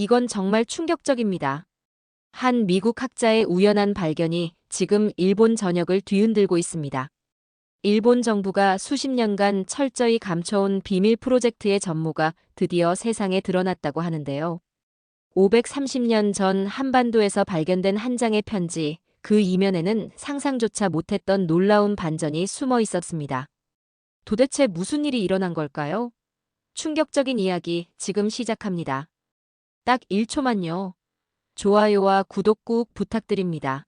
이건 정말 충격적입니다. 한 미국 학자의 우연한 발견이 지금 일본 전역을 뒤흔들고 있습니다. 일본 정부가 수십 년간 철저히 감춰온 비밀 프로젝트의 전모가 드디어 세상에 드러났다고 하는데요. 530년 전 한반도에서 발견된 한 장의 편지, 그 이면에는 상상조차 못했던 놀라운 반전이 숨어 있었습니다. 도대체 무슨 일이 일어난 걸까요? 충격적인 이야기 지금 시작합니다. 딱 1초만요. 좋아요와 구독 꾹 부탁드립니다.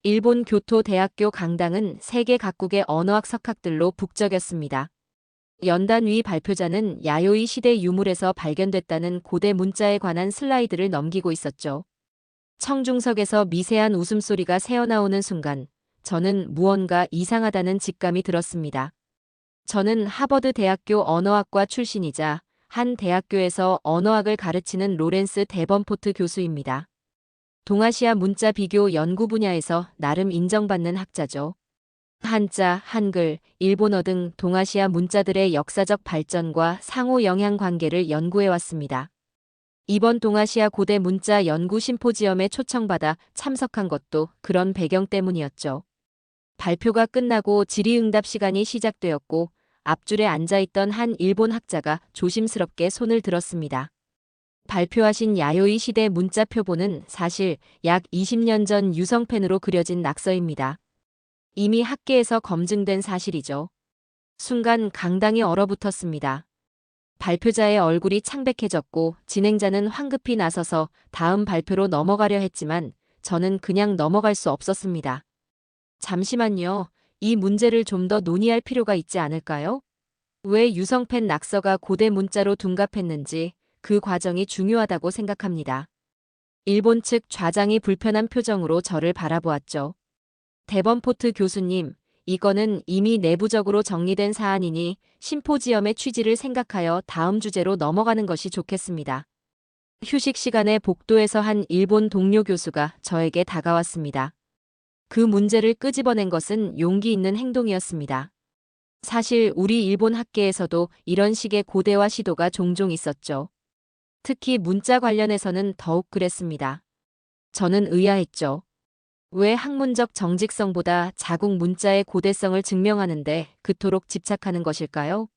일본 교토 대학교 강당은 세계 각국의 언어학 석학들로 북적였습니다. 연단 위 발표자는 야요이 시대 유물에서 발견됐다는 고대 문자에 관한 슬라이드를 넘기고 있었죠. 청중석에서 미세한 웃음소리가 새어나오는 순간 저는 무언가 이상하다는 직감이 들었습니다. 저는 하버드 대학교 언어학과 출신이자 한 대학교에서 언어학을 가르치는 로렌스 데번포트 교수입니다. 동아시아 문자 비교 연구 분야에서 나름 인정받는 학자죠. 한자, 한글, 일본어 등 동아시아 문자들의 역사적 발전과 상호 영향 관계를 연구해왔습니다. 이번 동아시아 고대 문자 연구 심포지엄에 초청받아 참석한 것도 그런 배경 때문이었죠. 발표가 끝나고 질의응답 시간이 시작되었고 앞줄에 앉아있던 한 일본 학자가 조심스럽게 손을 들었습니다. 발표하신 야요이 시대 문자 표본은 사실 약 20년 전 유성펜으로 그려진 낙서입니다. 이미 학계에서 검증된 사실이죠. 순간 강당이 얼어붙었습니다. 발표자의 얼굴이 창백해졌고 진행자는 황급히 나서서 다음 발표로 넘어가려 했지만 저는 그냥 넘어갈 수 없었습니다. 잠시만요. 이 문제를 좀 더 논의할 필요가 있지 않을까요? 왜 유성펜 낙서가 고대 문자로 둔갑했는지 그 과정이 중요하다고 생각합니다. 일본 측 좌장이 불편한 표정으로 저를 바라보았죠. 데번포트 교수님, 이거는 이미 내부적으로 정리된 사안이니 심포지엄의 취지를 생각하여 다음 주제로 넘어가는 것이 좋겠습니다. 휴식 시간에 복도에서 한 일본 동료 교수가 저에게 다가왔습니다. 그 문제를 끄집어낸 것은 용기 있는 행동이었습니다. 사실 우리 일본 학계에서도 이런 식의 고대화 시도가 종종 있었죠. 특히 문자 관련해서는 더욱 그랬습니다. 저는 의아했죠. 왜 학문적 정직성보다 자국 문자의 고대성을 증명하는데 그토록 집착하는 것일까요?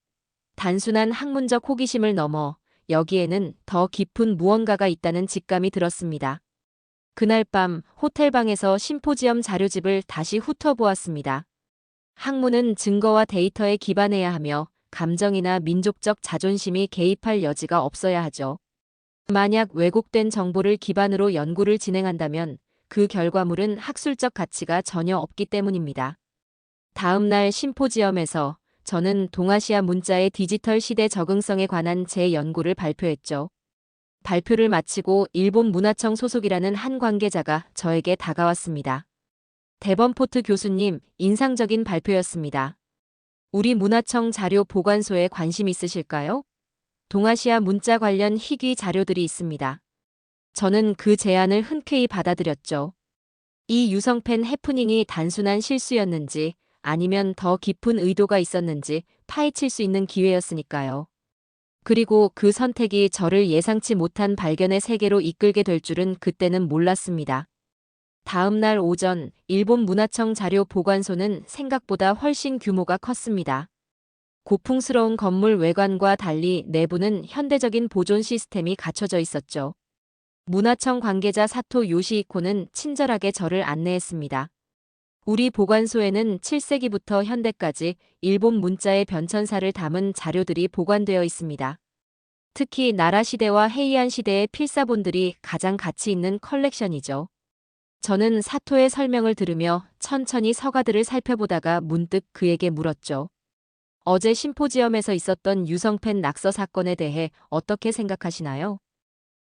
단순한 학문적 호기심을 넘어 여기에는 더 깊은 무언가가 있다는 직감이 들었습니다. 그날 밤 호텔방에서 심포지엄 자료집을 다시 훑어보았습니다. 학문은 증거와 데이터에 기반해야 하며 감정이나 민족적 자존심이 개입할 여지가 없어야 하죠. 만약 왜곡된 정보를 기반으로 연구를 진행한다면 그 결과물은 학술적 가치가 전혀 없기 때문입니다. 다음 날 심포지엄에서 저는 동아시아 문자의 디지털 시대 적응성에 관한 제 연구를 발표했죠. 발표를 마치고 일본 문화청 소속이라는 한 관계자가 저에게 다가왔습니다. 데번포트 교수님, 인상적인 발표였습니다. 우리 문화청 자료 보관소에 관심 있으실까요? 동아시아 문자 관련 희귀 자료들이 있습니다. 저는 그 제안을 흔쾌히 받아들였죠. 이 유성펜 해프닝이 단순한 실수였는지 아니면 더 깊은 의도가 있었는지 파헤칠 수 있는 기회였으니까요. 그리고 그 선택이 저를 예상치 못한 발견의 세계로 이끌게 될 줄은 그때는 몰랐습니다. 다음 날 오전 일본 문화청 자료 보관소는 생각보다 훨씬 규모가 컸습니다. 고풍스러운 건물 외관과 달리 내부는 현대적인 보존 시스템이 갖춰져 있었죠. 문화청 관계자 사토 요시히코는 친절하게 저를 안내했습니다. 우리 보관소에는 7세기부터 현대까지 일본 문자의 변천사를 담은 자료들이 보관되어 있습니다. 특히 나라 시대와 헤이안 시대의 필사본들이 가장 가치 있는 컬렉션이죠. 저는 사토의 설명을 들으며 천천히 서가들을 살펴보다가 문득 그에게 물었죠. 어제 심포지엄에서 있었던 유성펜 낙서 사건에 대해 어떻게 생각하시나요?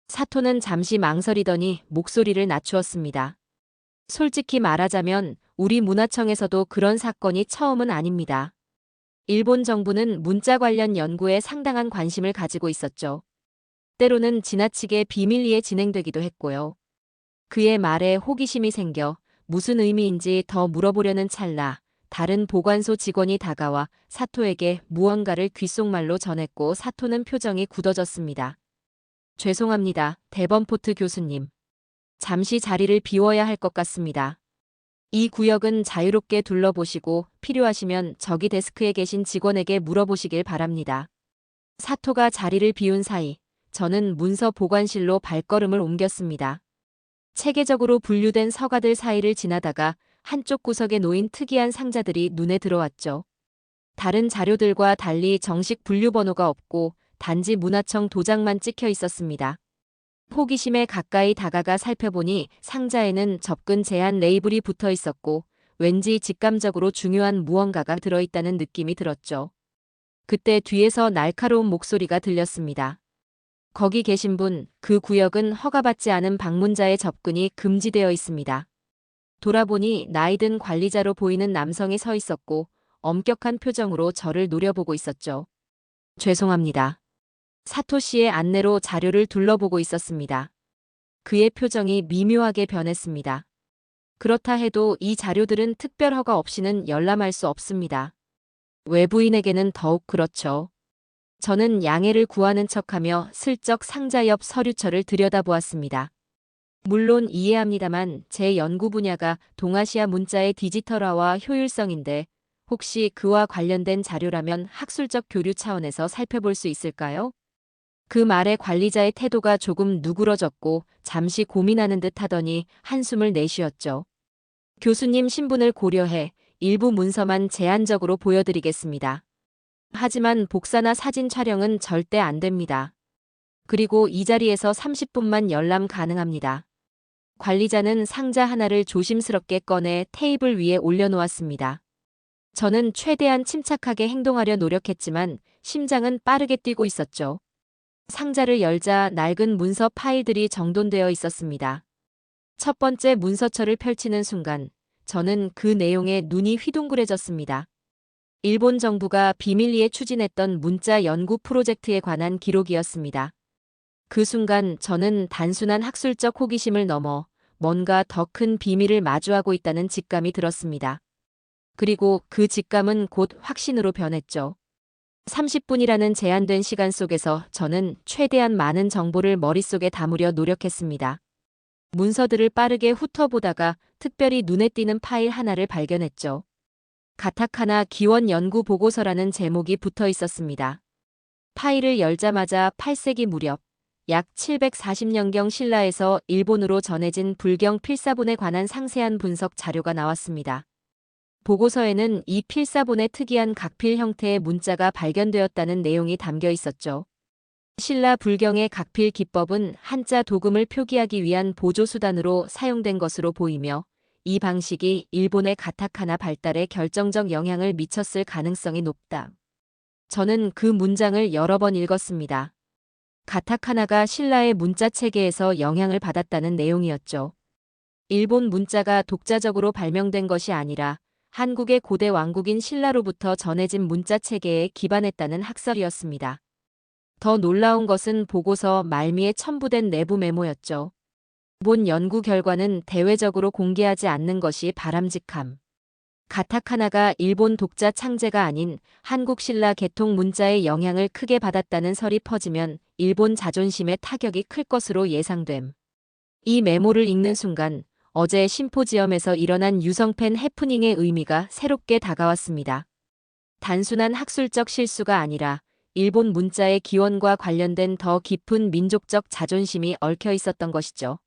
사토는 잠시 망설이더니 목소리를 낮추었습니다. 솔직히 말하자면 우리 문화청에서도 그런 사건이 처음은 아닙니다. 일본 정부는 문자 관련 연구에 상당한 관심을 가지고 있었죠. 때로는 지나치게 비밀리에 진행되기도 했고요. 그의 말에 호기심이 생겨 무슨 의미인지 더 물어보려는 찰나 다른 보관소 직원이 다가와 사토에게 무언가를 귓속말로 전했고 사토는 표정이 굳어졌습니다. 죄송합니다, 데번포트 교수님. 잠시 자리를 비워야 할 것 같습니다. 이 구역은 자유롭게 둘러보시고 필요하시면 저기 데스크에 계신 직원에게 물어보시길 바랍니다. 사토가 자리를 비운 사이 저는 문서 보관실로 발걸음을 옮겼습니다. 체계적으로 분류된 서가들 사이를 지나다가 한쪽 구석에 놓인 특이한 상자들이 눈에 들어왔죠. 다른 자료들과 달리 정식 분류 번호가 없고 단지 문화청 도장만 찍혀 있었습니다. 호기심에 가까이 다가가 살펴보니 상자에는 접근 제한 레이블이 붙어 있었고 왠지 직감적으로 중요한 무언가가 들어있다는 느낌이 들었죠. 그때 뒤에서 날카로운 목소리가 들렸습니다. 거기 계신 분, 그 구역은 허가받지 않은 방문자의 접근이 금지되어 있습니다. 돌아보니 나이든 관리자로 보이는 남성이 서 있었고 엄격한 표정으로 저를 노려보고 있었죠. 죄송합니다. 사토 씨의 안내로 자료를 둘러보고 있었습니다. 그의 표정이 미묘하게 변했습니다. 그렇다 해도 이 자료들은 특별 허가 없이는 열람할 수 없습니다. 외부인에게는 더욱 그렇죠. 저는 양해를 구하는 척하며 슬쩍 상자 옆 서류처를 들여다보았습니다. 물론 이해합니다만 제 연구 분야가 동아시아 문자의 디지털화와 효율성인데 혹시 그와 관련된 자료라면 학술적 교류 차원에서 살펴볼 수 있을까요? 그 말에 관리자의 태도가 조금 누그러졌고 잠시 고민하는 듯 하더니 한숨을 내쉬었죠. 교수님 신분을 고려해 일부 문서만 제한적으로 보여드리겠습니다. 하지만 복사나 사진 촬영은 절대 안 됩니다. 그리고 이 자리에서 30분만 열람 가능합니다. 관리자는 상자 하나를 조심스럽게 꺼내 테이블 위에 올려놓았습니다. 저는 최대한 침착하게 행동하려 노력했지만 심장은 빠르게 뛰고 있었죠. 상자를 열자 낡은 문서 파일들이 정돈되어 있었습니다. 첫 번째 문서처를 펼치는 순간 저는 그 내용에 눈이 휘둥그레졌습니다. 일본 정부가 비밀리에 추진했던 문자 연구 프로젝트에 관한 기록이었습니다. 그 순간 저는 단순한 학술적 호기심을 넘어 뭔가 더 큰 비밀을 마주하고 있다는 직감이 들었습니다. 그리고 그 직감은 곧 확신으로 변했죠. 30분이라는 제한된 시간 속에서 저는 최대한 많은 정보를 머릿속에 담으려 노력했습니다. 문서들을 빠르게 훑어보다가 특별히 눈에 띄는 파일 하나를 발견했죠. 가타카나 기원 연구 보고서라는 제목이 붙어 있었습니다. 파일을 열자마자 8세기 무렵 약 740년경 신라에서 일본으로 전해진 불경 필사본에 관한 상세한 분석 자료가 나왔습니다. 보고서에는 이 필사본의 특이한 각필 형태의 문자가 발견되었다는 내용이 담겨 있었죠. 신라 불경의 각필 기법은 한자 도금을 표기하기 위한 보조수단으로 사용된 것으로 보이며 이 방식이 일본의 가타카나 발달에 결정적 영향을 미쳤을 가능성이 높다. 저는 그 문장을 여러 번 읽었습니다. 가타카나가 신라의 문자 체계에서 영향을 받았다는 내용이었죠. 일본 문자가 독자적으로 발명된 것이 아니라 한국의 고대 왕국인 신라로부터 전해진 문자 체계에 기반했다는 학설이었습니다. 더 놀라운 것은 보고서 말미에 첨부된 내부 메모였죠. 본 연구 결과는 대외적으로 공개하지 않는 것이 바람직함. 가타카나가 일본 독자 창제가 아닌 한국 신라 개통 문자의 영향을 크게 받았다는 설이 퍼지면 일본 자존심에 타격이 클 것으로 예상됨. 이 메모를 읽는 순간 어제 심포지엄에서 일어난 유성팬 해프닝의 의미가 새롭게 다가왔습니다. 단순한 학술적 실수가 아니라 일본 문자의 기원과 관련된 더 깊은 민족적 자존심이 얽혀 있었던 것이죠.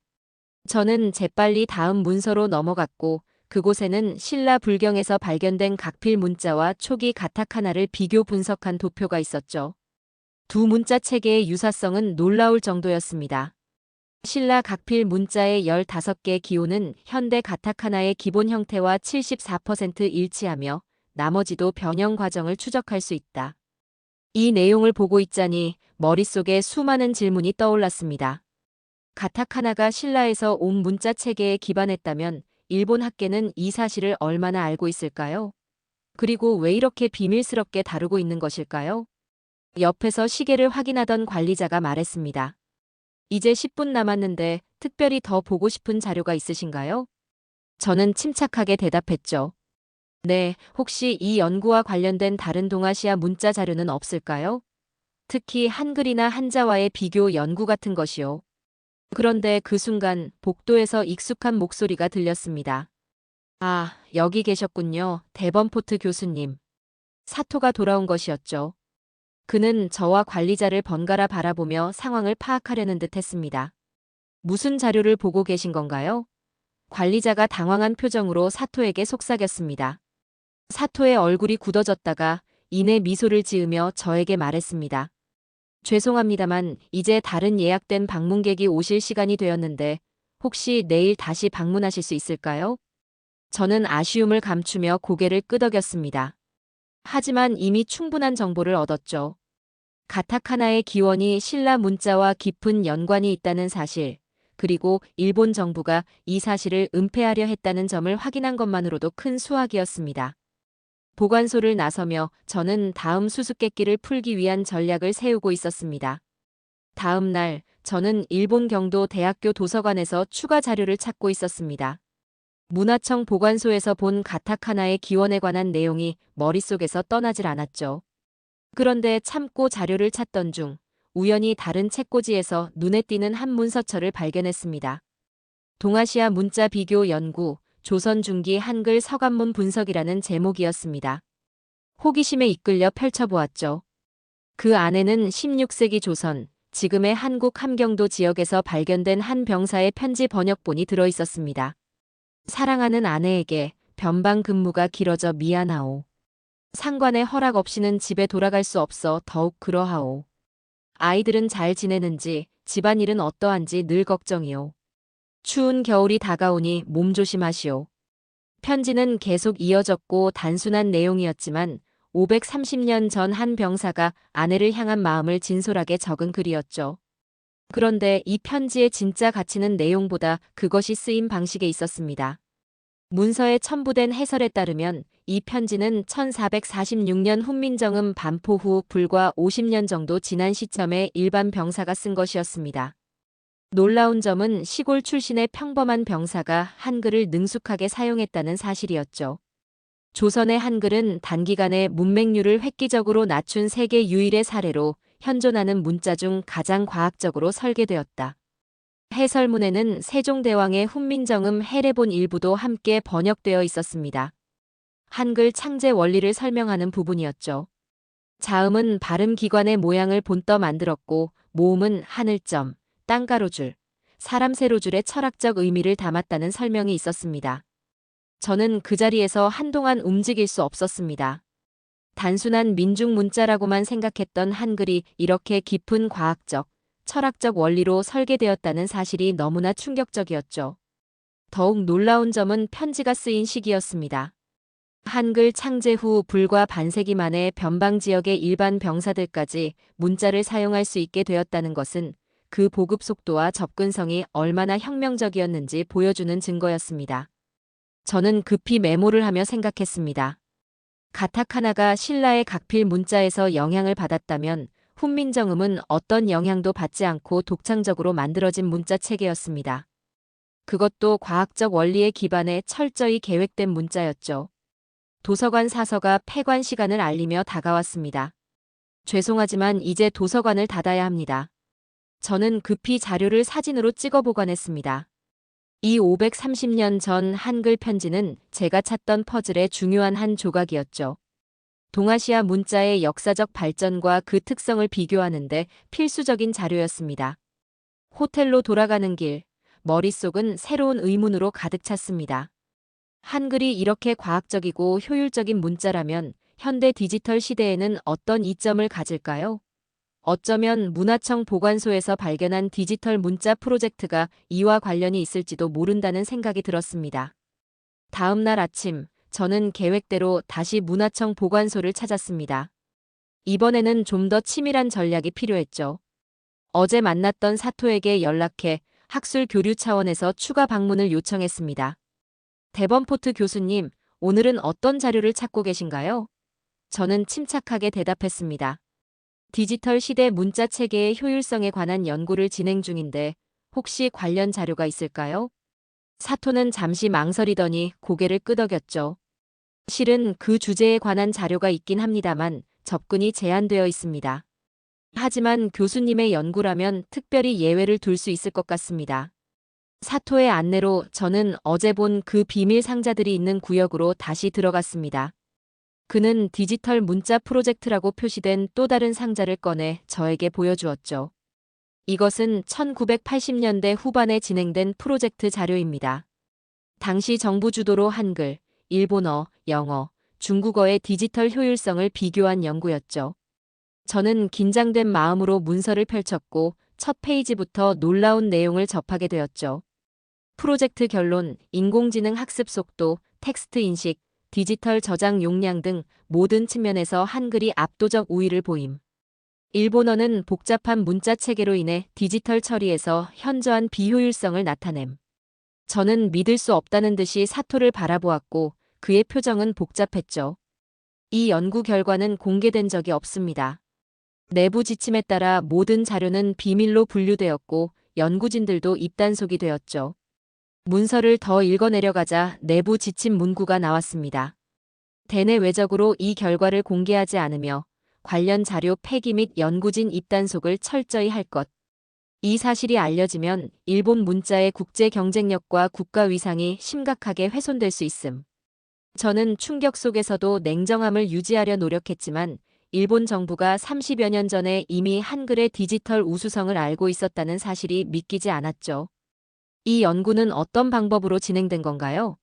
저는 재빨리 다음 문서로 넘어갔고 그곳에는 신라 불경에서 발견된 각필 문자와 초기 가타카나를 비교 분석한 도표가 있었죠. 두 문자 체계의 유사성은 놀라울 정도였습니다. 신라 각필 문자의 15개 기호는 현대 가타카나의 기본 형태와 74% 일치하며 나머지도 변형 과정을 추적할 수 있다. 이 내용을 보고 있자니 머릿속에 수많은 질문이 떠올랐습니다. 가타카나가 신라에서 온 문자 체계에 기반했다면 일본 학계는 이 사실을 얼마나 알고 있을까요? 그리고 왜 이렇게 비밀스럽게 다루고 있는 것일까요? 옆에서 시계를 확인하던 관리자가 말했습니다. 이제 10분 남았는데 특별히 더 보고 싶은 자료가 있으신가요? 저는 침착하게 대답했죠. 네, 혹시 이 연구와 관련된 다른 동아시아 문자 자료는 없을까요? 특히 한글이나 한자와의 비교 연구 같은 것이요. 그런데 그 순간 복도에서 익숙한 목소리가 들렸습니다. 아, 여기 계셨군요. 데번포트 교수님. 사토가 돌아온 것이었죠. 그는 저와 관리자를 번갈아 바라보며 상황을 파악하려는 듯 했습니다. 무슨 자료를 보고 계신 건가요? 관리자가 당황한 표정으로 사토에게 속삭였습니다. 사토의 얼굴이 굳어졌다가 이내 미소를 지으며 저에게 말했습니다. 죄송합니다만 이제 다른 예약된 방문객이 오실 시간이 되었는데 혹시 내일 다시 방문하실 수 있을까요? 저는 아쉬움을 감추며 고개를 끄덕였습니다. 하지만 이미 충분한 정보를 얻었죠. 가타카나의 기원이 신라 문자와 깊은 연관이 있다는 사실, 그리고 일본 정부가 이 사실을 은폐하려 했다는 점을 확인한 것만으로도 큰 수확이었습니다. 보관소를 나서며 저는 다음 수수께끼를 풀기 위한 전략을 세우고 있었습니다. 다음 날, 저는 일본 경도 대학교 도서관에서 추가 자료를 찾고 있었습니다. 문화청 보관소에서 본 가타카나의 기원에 관한 내용이 머릿속에서 떠나질 않았죠. 그런데 참고 자료를 찾던 중 우연히 다른 책꽂이에서 눈에 띄는 한 문서처를 발견했습니다. 동아시아 문자 비교 연구, 조선 중기 한글 서간문 분석이라는 제목이었습니다. 호기심에 이끌려 펼쳐보았죠. 그 안에는 16세기 조선, 지금의 한국 함경도 지역에서 발견된 한 병사의 편지 번역본이 들어있었습니다. 사랑하는 아내에게 변방 근무가 길어져 미안하오. 상관의 허락 없이는 집에 돌아갈 수 없어 더욱 그러하오. 아이들은 잘 지내는지, 집안일은 어떠한지 늘 걱정이오. 추운 겨울이 다가오니 몸 조심하시오. 편지는 계속 이어졌고 단순한 내용이었지만 530년 전 한 병사가 아내를 향한 마음을 진솔하게 적은 글이었죠. 그런데 이 편지의 진짜 가치는 내용보다 그것이 쓰인 방식에 있었습니다. 문서에 첨부된 해설에 따르면 이 편지는 1446년 훈민정음 반포 후 불과 50년 정도 지난 시점에 일반 병사가 쓴 것이었습니다. 놀라운 점은 시골 출신의 평범한 병사가 한글을 능숙하게 사용했다는 사실이었죠. 조선의 한글은 단기간에 문맹률을 획기적으로 낮춘 세계 유일의 사례로 현존하는 문자 중 가장 과학적으로 설계되었다. 해설문에는 세종대왕의 훈민정음 해례본 일부도 함께 번역되어 있었습니다. 한글 창제 원리를 설명하는 부분이었죠. 자음은 발음기관의 모양을 본떠 만들었고 모음은 하늘점, 땅가로줄, 사람 세로줄의 철학적 의미를 담았다는 설명이 있었습니다. 저는 그 자리에서 한동안 움직일 수 없었습니다. 단순한 민중 문자라고만 생각했던 한글이 이렇게 깊은 과학적, 철학적 원리로 설계되었다는 사실이 너무나 충격적이었죠. 더욱 놀라운 점은 편지가 쓰인 시기였습니다. 한글 창제 후 불과 반세기 만에 변방 지역의 일반 병사들까지 문자를 사용할 수 있게 되었다는 것은 그 보급 속도와 접근성이 얼마나 혁명적이었는지 보여주는 증거였습니다. 저는 급히 메모를 하며 생각했습니다. 가타카나가 신라의 각필 문자에서 영향을 받았다면 훈민정음은 어떤 영향도 받지 않고 독창적으로 만들어진 문자 체계였습니다. 그것도 과학적 원리에 기반해 철저히 계획된 문자였죠. 도서관 사서가 폐관 시간을 알리며 다가왔습니다. 죄송하지만 이제 도서관을 닫아야 합니다. 저는 급히 자료를 사진으로 찍어 보관했습니다. 이 530년 전 한글 편지는 제가 찾던 퍼즐의 중요한 한 조각이었죠. 동아시아 문자의 역사적 발전과 그 특성을 비교하는데 필수적인 자료였습니다. 호텔로 돌아가는 길, 머릿속은 새로운 의문으로 가득 찼습니다. 한글이 이렇게 과학적이고 효율적인 문자라면 현대 디지털 시대에는 어떤 이점을 가질까요? 어쩌면 문화청 보관소에서 발견한 디지털 문자 프로젝트가 이와 관련이 있을지도 모른다는 생각이 들었습니다. 다음 날 아침, 저는 계획대로 다시 문화청 보관소를 찾았습니다. 이번에는 좀 더 치밀한 전략이 필요했죠. 어제 만났던 사토에게 연락해 학술 교류 차원에서 추가 방문을 요청했습니다. 데번포트 교수님, 오늘은 어떤 자료를 찾고 계신가요? 저는 침착하게 대답했습니다. 디지털 시대 문자 체계의 효율성에 관한 연구를 진행 중인데 혹시 관련 자료가 있을까요? 사토는 잠시 망설이더니 고개를 끄덕였죠. 실은 그 주제에 관한 자료가 있긴 합니다만 접근이 제한되어 있습니다. 하지만 교수님의 연구라면 특별히 예외를 둘 수 있을 것 같습니다. 사토의 안내로 저는 어제 본 그 비밀 상자들이 있는 구역으로 다시 들어갔습니다. 그는 디지털 문자 프로젝트라고 표시된 또 다른 상자를 꺼내 저에게 보여주었죠. 이것은 1980년대 후반에 진행된 프로젝트 자료입니다. 당시 정부 주도로 한글, 일본어, 영어, 중국어의 디지털 효율성을 비교한 연구였죠. 저는 긴장된 마음으로 문서를 펼쳤고 첫 페이지부터 놀라운 내용을 접하게 되었죠. 프로젝트 결론, 인공지능 학습 속도, 텍스트 인식, 디지털 저장 용량 등 모든 측면에서 한글이 압도적 우위를 보임. 일본어는 복잡한 문자 체계로 인해 디지털 처리에서 현저한 비효율성을 나타냄. 저는 믿을 수 없다는 듯이 사토를 바라보았고 그의 표정은 복잡했죠. 이 연구 결과는 공개된 적이 없습니다. 내부 지침에 따라 모든 자료는 비밀로 분류되었고 연구진들도 입단속이 되었죠. 문서를 더 읽어내려가자 내부 지침 문구가 나왔습니다. 대내 외적으로 이 결과를 공개하지 않으며 관련 자료 폐기 및 연구진 입단속을 철저히 할 것. 이 사실이 알려지면 일본 문자의 국제 경쟁력과 국가 위상이 심각하게 훼손될 수 있음. 저는 충격 속에서도 냉정함을 유지하려 노력했지만 일본 정부가 30여 년 전에 이미 한글의 디지털 우수성을 알고 있었다는 사실이 믿기지 않았죠. 이 연구는 어떤 방법으로 진행된 건가요?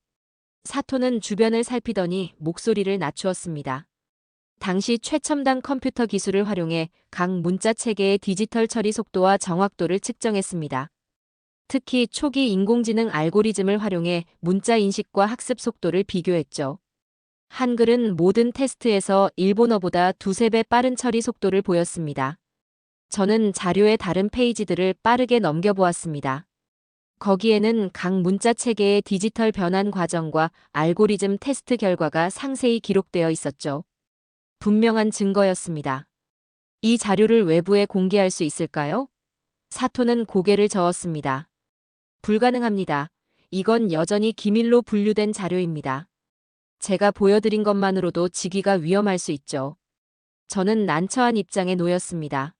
사토는 주변을 살피더니 목소리를 낮추었습니다. 당시 최첨단 컴퓨터 기술을 활용해 각 문자 체계의 디지털 처리 속도와 정확도를 측정했습니다. 특히 초기 인공지능 알고리즘을 활용해 문자 인식과 학습 속도를 비교했죠. 한글은 모든 테스트에서 일본어보다 두세 배 빠른 처리 속도를 보였습니다. 저는 자료의 다른 페이지들을 빠르게 넘겨보았습니다. 거기에는 각 문자 체계의 디지털 변환 과정과 알고리즘 테스트 결과가 상세히 기록되어 있었죠. 분명한 증거였습니다. 이 자료를 외부에 공개할 수 있을까요? 사토는 고개를 저었습니다. 불가능합니다. 이건 여전히 기밀로 분류된 자료입니다. 제가 보여드린 것만으로도 직위가 위험할 수 있죠. 저는 난처한 입장에 놓였습니다.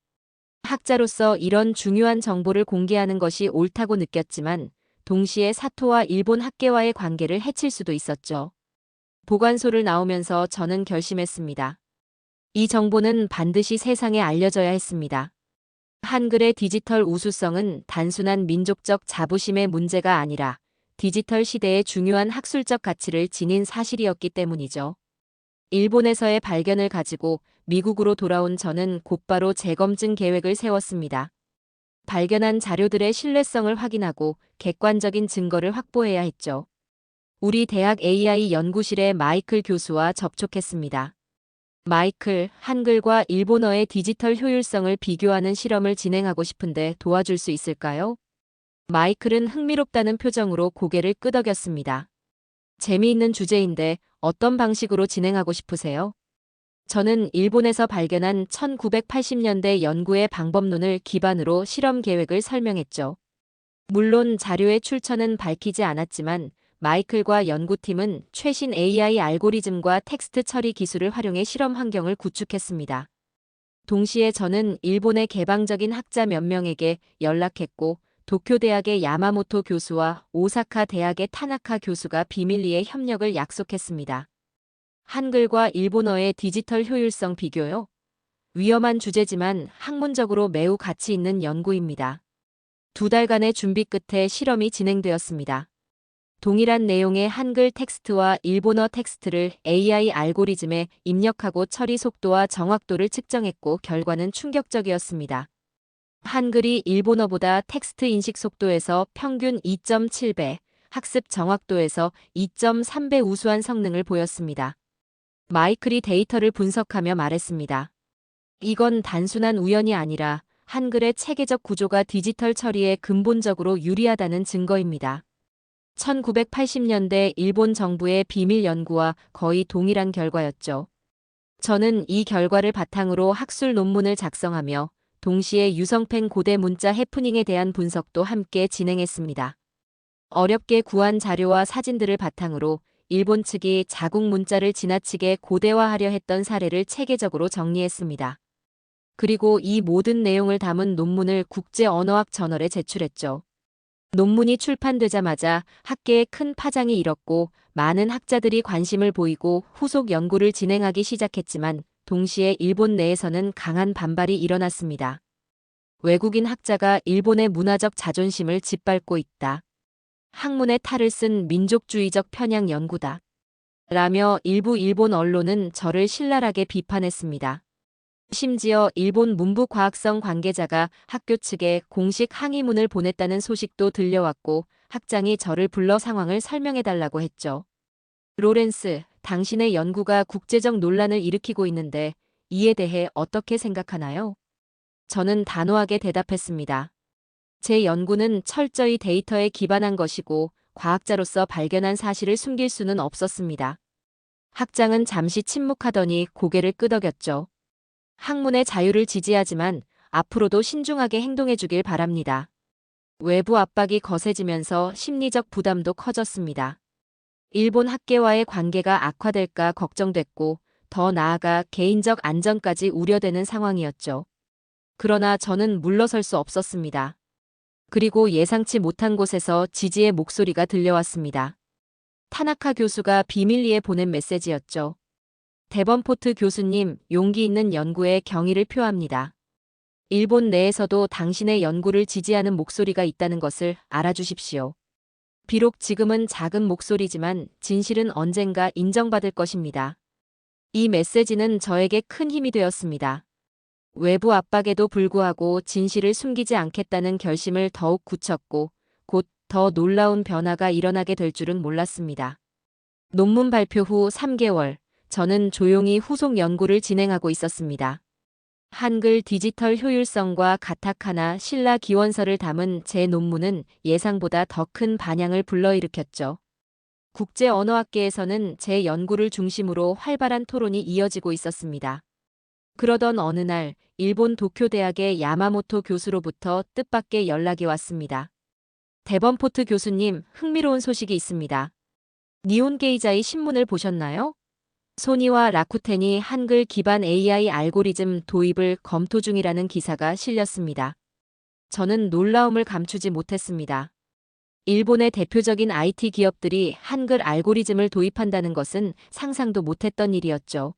학자로서 이런 중요한 정보를 공개하는 것이 옳다고 느꼈지만 동시에 사토와 일본 학계와의 관계를 해칠 수도 있었죠. 보관소를 나오면서 저는 결심했습니다. 이 정보는 반드시 세상에 알려져야 했습니다. 한글의 디지털 우수성은 단순한 민족적 자부심의 문제가 아니라 디지털 시대의 중요한 학술적 가치를 지닌 사실이었기 때문이죠. 일본에서의 발견을 가지고 미국으로 돌아온 저는 곧바로 재검증 계획을 세웠습니다. 발견한 자료들의 신뢰성을 확인하고 객관적인 증거를 확보해야 했죠. 우리 대학 AI 연구실의 마이클 교수와 접촉했습니다. 마이클, 한글과 일본어의 디지털 효율성을 비교하는 실험을 진행하고 싶은데 도와줄 수 있을까요? 마이클은 흥미롭다는 표정으로 고개를 끄덕였습니다. 재미있는 주제인데 어떤 방식으로 진행하고 싶으세요? 저는 일본에서 발견한 1980년대 연구의 방법론을 기반으로 실험 계획을 설명했죠. 물론 자료의 출처는 밝히지 않았지만 마이클과 연구팀은 최신 AI 알고리즘과 텍스트 처리 기술을 활용해 실험 환경을 구축했습니다. 동시에 저는 일본의 개방적인 학자 몇 명에게 연락했고 도쿄대학의 야마모토 교수와 오사카 대학의 타나카 교수가 비밀리에 협력을 약속했습니다. 한글과 일본어의 디지털 효율성 비교요? 위험한 주제지만 학문적으로 매우 가치 있는 연구입니다. 2달간의 준비 끝에 실험이 진행되었습니다. 동일한 내용의 한글 텍스트와 일본어 텍스트를 AI 알고리즘에 입력하고 처리 속도와 정확도를 측정했고 결과는 충격적이었습니다. 한글이 일본어보다 텍스트 인식 속도에서 평균 2.7배, 학습 정확도에서 2.3배 우수한 성능을 보였습니다. 마이클이 데이터를 분석하며 말했습니다. 이건 단순한 우연이 아니라 한글의 체계적 구조가 디지털 처리에 근본적으로 유리하다는 증거입니다. 1980년대 일본 정부의 비밀 연구와 거의 동일한 결과였죠. 저는 이 결과를 바탕으로 학술 논문을 작성하며 동시에 유성펜 고대 문자 해프닝에 대한 분석도 함께 진행했습니다. 어렵게 구한 자료와 사진들을 바탕으로 일본 측이 자국 문자를 지나치게 고대화하려 했던 사례를 체계적으로 정리했습니다. 그리고 이 모든 내용을 담은 논문을 국제언어학 저널에 제출했죠. 논문이 출판되자마자 학계에 큰 파장이 일었고 많은 학자들이 관심을 보이고 후속 연구를 진행하기 시작했지만 동시에 일본 내에서는 강한 반발이 일어났습니다. 외국인 학자가 일본의 문화적 자존심을 짓밟고 있다. 학문의 탈을 쓴 민족주의적 편향 연구다. 라며 일부 일본 언론은 저를 신랄하게 비판했습니다. 심지어 일본 문부과학성 관계자가 학교 측에 공식 항의문을 보냈다는 소식도 들려왔고 학장이 저를 불러 상황을 설명해달라고 했죠. 로렌스, 당신의 연구가 국제적 논란을 일으키고 있는데 이에 대해 어떻게 생각하나요? 저는 단호하게 대답했습니다. 제 연구는 철저히 데이터에 기반한 것이고 과학자로서 발견한 사실을 숨길 수는 없었습니다. 학장은 잠시 침묵하더니 고개를 끄덕였죠. 학문의 자유를 지지하지만 앞으로도 신중하게 행동해 주길 바랍니다. 외부 압박이 거세지면서 심리적 부담도 커졌습니다. 일본 학계와의 관계가 악화될까 걱정됐고 더 나아가 개인적 안전까지 우려되는 상황이었죠. 그러나 저는 물러설 수 없었습니다. 그리고 예상치 못한 곳에서 지지의 목소리가 들려왔습니다. 타나카 교수가 비밀리에 보낸 메시지였죠. 데번포트 교수님, 용기 있는 연구에 경의를 표합니다. 일본 내에서도 당신의 연구를 지지하는 목소리가 있다는 것을 알아주십시오. 비록 지금은 작은 목소리지만 진실은 언젠가 인정받을 것입니다. 이 메시지는 저에게 큰 힘이 되었습니다. 외부 압박에도 불구하고 진실을 숨기지 않겠다는 결심을 더욱 굳혔고 곧 더 놀라운 변화가 일어나게 될 줄은 몰랐습니다. 논문 발표 후 3개월, 저는 조용히 후속 연구를 진행하고 있었습니다. 한글 디지털 효율성과 가타카나 신라 기원서를 담은 제 논문은 예상보다 더 큰 반향을 불러일으켰죠. 국제언어학계에서는 제 연구를 중심으로 활발한 토론이 이어지고 있었습니다. 그러던 어느 날 일본 도쿄대학의 야마모토 교수로부터 뜻밖의 연락이 왔습니다. 데번포트 교수님, 흥미로운 소식이 있습니다. 니혼게이자이 신문을 보셨나요? 소니와 라쿠텐이 한글 기반 AI 알고리즘 도입을 검토 중이라는 기사가 실렸습니다. 저는 놀라움을 감추지 못했습니다. 일본의 대표적인 IT 기업들이 한글 알고리즘을 도입한다는 것은 상상도 못했던 일이었죠.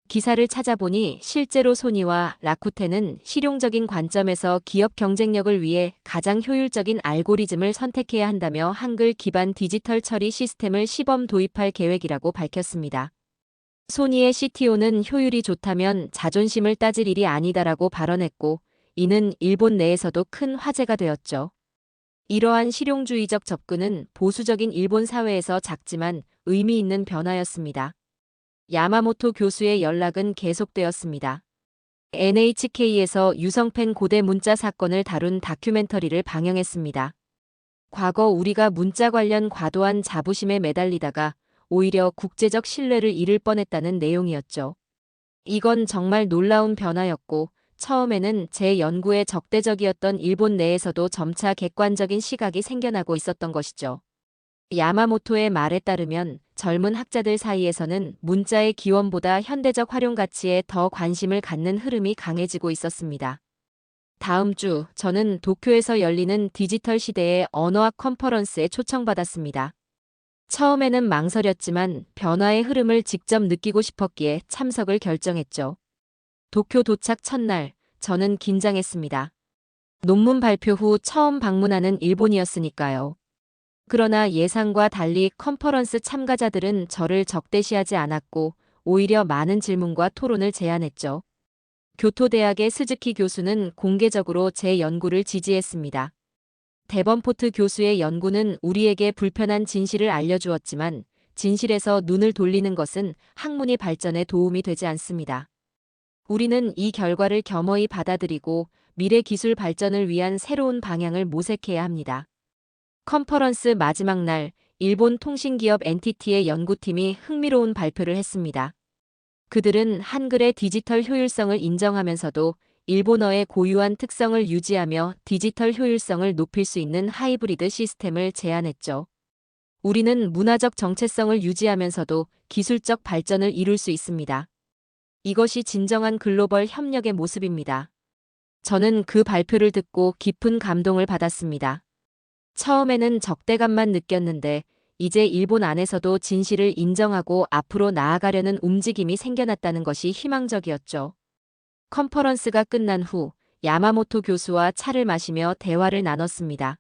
기사를 찾아보니 실제로 소니와 라쿠텐은 실용적인 관점에서 기업 경쟁력을 위해 가장 효율적인 알고리즘을 선택해야 한다며 한글 기반 디지털 처리 시스템을 시범 도입할 계획이라고 밝혔습니다. 소니의 CTO는 효율이 좋다면 자존심을 따질 일이 아니다라고 발언했고 이는 일본 내에서도 큰 화제가 되었죠. 이러한 실용주의적 접근은 보수적인 일본 사회에서 작지만 의미 있는 변화였습니다. 야마모토 교수의 연락은 계속되었습니다. NHK에서 유성펜 고대 문자 사건을 다룬 다큐멘터리를 방영했습니다. 과거 우리가 문자 관련 과도한 자부심에 매달리다가 오히려 국제적 신뢰를 잃을 뻔했다는 내용이었죠. 이건 정말 놀라운 변화였고 처음에는 제 연구에 적대적이었던 일본 내에서도 점차 객관적인 시각이 생겨나고 있었던 것이죠. 야마모토의 말에 따르면 젊은 학자들 사이에서는 문자의 기원보다 현대적 활용 가치에 더 관심을 갖는 흐름이 강해지고 있었습니다. 다음 주 저는 도쿄에서 열리는 디지털 시대의 언어학 컨퍼런스에 초청받았습니다. 처음에는 망설였지만 변화의 흐름을 직접 느끼고 싶었기에 참석을 결정했죠. 도쿄 도착 첫날, 저는 긴장했습니다. 논문 발표 후 처음 방문하는 일본이었으니까요. 그러나 예상과 달리 컨퍼런스 참가자들은 저를 적대시하지 않았고 오히려 많은 질문과 토론을 제안했죠. 교토대학의 스즈키 교수는 공개적으로 제 연구를 지지했습니다. 데번포트 교수의 연구는 우리에게 불편한 진실을 알려주었지만 진실에서 눈을 돌리는 것은 학문의 발전에 도움이 되지 않습니다. 우리는 이 결과를 겸허히 받아들이고 미래 기술 발전을 위한 새로운 방향을 모색해야 합니다. 컨퍼런스 마지막 날, 일본 통신기업 NTT의 연구팀이 흥미로운 발표를 했습니다. 그들은 한글의 디지털 효율성을 인정하면서도 일본어의 고유한 특성을 유지하며 디지털 효율성을 높일 수 있는 하이브리드 시스템을 제안했죠. 우리는 문화적 정체성을 유지하면서도 기술적 발전을 이룰 수 있습니다. 이것이 진정한 글로벌 협력의 모습입니다. 저는 그 발표를 듣고 깊은 감동을 받았습니다. 처음에는 적대감만 느꼈는데 이제 일본 안에서도 진실을 인정하고 앞으로 나아가려는 움직임이 생겨났다는 것이 희망적이었죠. 컨퍼런스가 끝난 후 야마모토 교수와 차를 마시며 대화를 나눴습니다.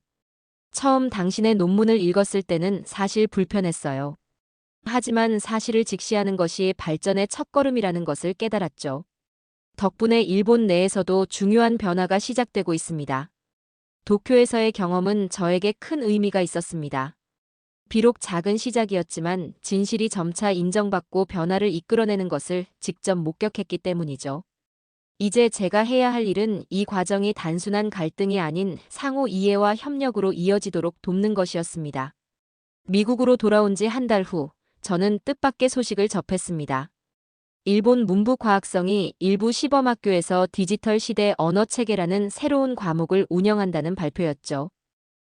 처음 당신의 논문을 읽었을 때는 사실 불편했어요. 하지만 사실을 직시하는 것이 발전의 첫걸음이라는 것을 깨달았죠. 덕분에 일본 내에서도 중요한 변화가 시작되고 있습니다. 도쿄에서의 경험은 저에게 큰 의미가 있었습니다. 비록 작은 시작이었지만 진실이 점차 인정받고 변화를 이끌어내는 것을 직접 목격했기 때문이죠. 이제 제가 해야 할 일은 이 과정이 단순한 갈등이 아닌 상호 이해와 협력으로 이어지도록 돕는 것이었습니다. 미국으로 돌아온 지 한 달 후, 저는 뜻밖의 소식을 접했습니다. 일본 문부과학성이 일부 시범학교에서 디지털 시대 언어체계라는 새로운 과목을 운영한다는 발표였죠.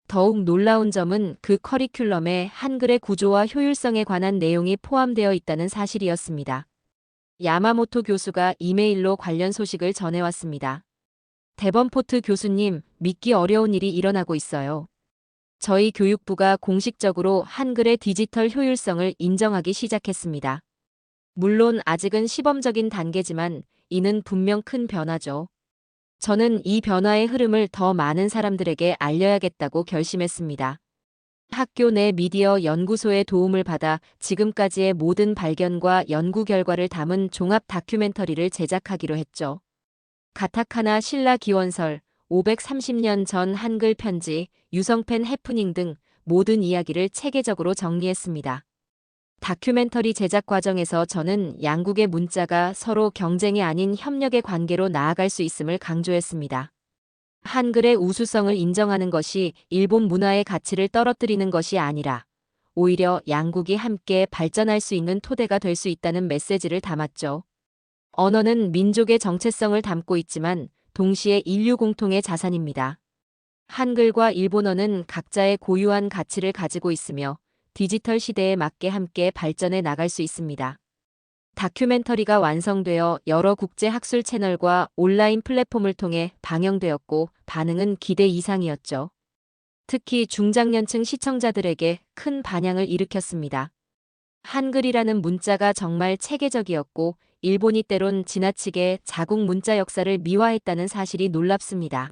더욱 놀라운 점은 그 커리큘럼에 한글의 구조와 효율성에 관한 내용이 포함되어 있다는 사실이었습니다. 야마모토 교수가 이메일로 관련 소식을 전해왔습니다. 데번포트 교수님, 믿기 어려운 일이 일어나고 있어요. 저희 교육부가 공식적으로 한글의 디지털 효율성을 인정하기 시작했습니다. 물론 아직은 시범적인 단계지만 이는 분명 큰 변화죠. 저는 이 변화의 흐름을 더 많은 사람들에게 알려야겠다고 결심했습니다. 학교 내 미디어 연구소의 도움을 받아 지금까지의 모든 발견과 연구 결과를 담은 종합 다큐멘터리를 제작하기로 했죠. 가타카나 신라 기원설, 530년 전 한글 편지, 유성팬 해프닝 등 모든 이야기를 체계적으로 정리했습니다. 다큐멘터리 제작 과정에서 저는 양국의 문자가 서로 경쟁이 아닌 협력의 관계로 나아갈 수 있음을 강조했습니다. 한글의 우수성을 인정하는 것이 일본 문화의 가치를 떨어뜨리는 것이 아니라 오히려 양국이 함께 발전할 수 있는 토대가 될 수 있다는 메시지를 담았죠. 언어는 민족의 정체성을 담고 있지만 동시에 인류 공통의 자산입니다. 한글과 일본어는 각자의 고유한 가치를 가지고 있으며 디지털 시대에 맞게 함께 발전해 나갈 수 있습니다. 다큐멘터리가 완성되어 여러 국제 학술 채널과 온라인 플랫폼을 통해 방영되었고 반응은 기대 이상이었죠. 특히 중장년층 시청자들에게 큰 반향을 일으켰습니다. 한글이라는 문자가 정말 체계적이었고 일본이 때론 지나치게 자국 문자 역사를 미화했다는 사실이 놀랍습니다.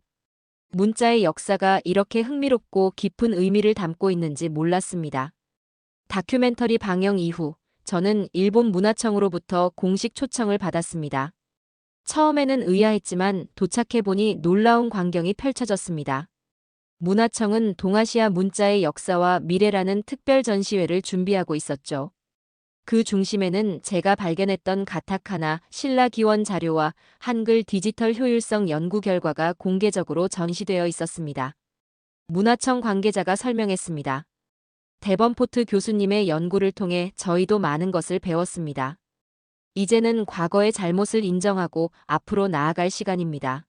문자의 역사가 이렇게 흥미롭고 깊은 의미를 담고 있는지 몰랐습니다. 다큐멘터리 방영 이후 저는 일본 문화청으로부터 공식 초청을 받았습니다. 처음에는 의아했지만 도착해보니 놀라운 광경이 펼쳐졌습니다. 문화청은 동아시아 문자의 역사와 미래라는 특별 전시회를 준비하고 있었죠. 그 중심에는 제가 발견했던 가타카나 신라 기원 자료와 한글 디지털 효율성 연구 결과가 공개적으로 전시되어 있었습니다. 문화청 관계자가 설명했습니다. 데번포트 교수님의 연구를 통해 저희도 많은 것을 배웠습니다. 이제는 과거의 잘못을 인정하고 앞으로 나아갈 시간입니다.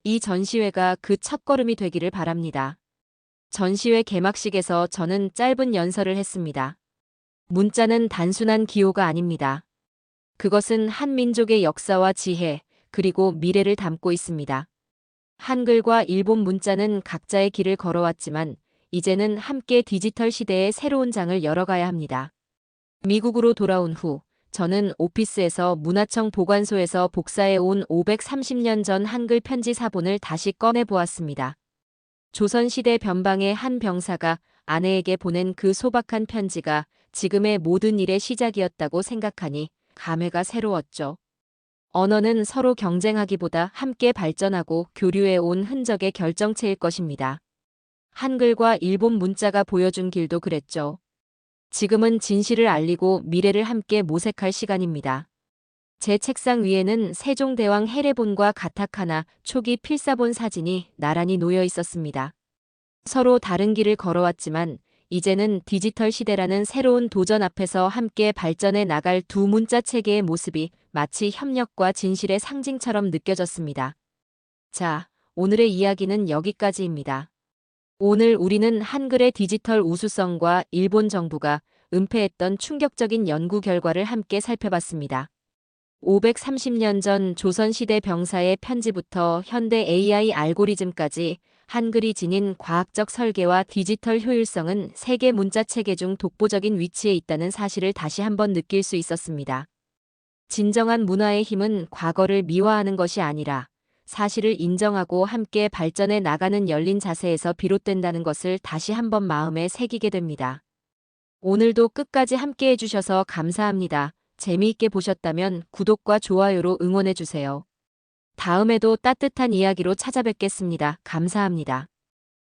이 전시회가 그 첫걸음이 되기를 바랍니다. 전시회 개막식에서 저는 짧은 연설을 했습니다. 문자는 단순한 기호가 아닙니다. 그것은 한 민족의 역사와 지혜, 그리고 미래를 담고 있습니다. 한글과 일본 문자는 각자의 길을 걸어왔지만 이제는 함께 디지털 시대의 새로운 장을 열어가야 합니다. 미국으로 돌아온 후 저는 오피스에서 문화청 보관소에서 복사해 온 530년 전 한글 편지 사본을 다시 꺼내 보았습니다. 조선시대 변방의 한 병사가 아내에게 보낸 그 소박한 편지가 지금의 모든 일의 시작이었다고 생각하니 감회가 새로웠죠. 언어는 서로 경쟁하기보다 함께 발전하고 교류해 온 흔적의 결정체일 것입니다. 한글과 일본 문자가 보여준 길도 그랬죠. 지금은 진실을 알리고 미래를 함께 모색할 시간입니다. 제 책상 위에는 세종대왕 해례본과 가타카나 초기 필사본 사진이 나란히 놓여 있었습니다. 서로 다른 길을 걸어왔지만 이제는 디지털 시대라는 새로운 도전 앞에서 함께 발전해 나갈 두 문자 체계의 모습이 마치 협력과 진실의 상징처럼 느껴졌습니다. 자, 오늘의 이야기는 여기까지입니다. 오늘 우리는 한글의 디지털 우수성과 일본 정부가 은폐했던 충격적인 연구 결과를 함께 살펴봤습니다. 530년 전 조선시대 병사의 편지부터 현대 AI 알고리즘까지 한글이 지닌 과학적 설계와 디지털 효율성은 세계 문자 체계 중 독보적인 위치에 있다는 사실을 다시 한번 느낄 수 있었습니다. 진정한 문화의 힘은 과거를 미화하는 것이 아니라 사실을 인정하고 함께 발전해 나가는 열린 자세에서 비롯된다는 것을 다시 한번 마음에 새기게 됩니다. 오늘도 끝까지 함께 해주셔서 감사합니다. 재미있게 보셨다면 구독과 좋아요로 응원해주세요. 다음에도 따뜻한 이야기로 찾아뵙겠습니다. 감사합니다.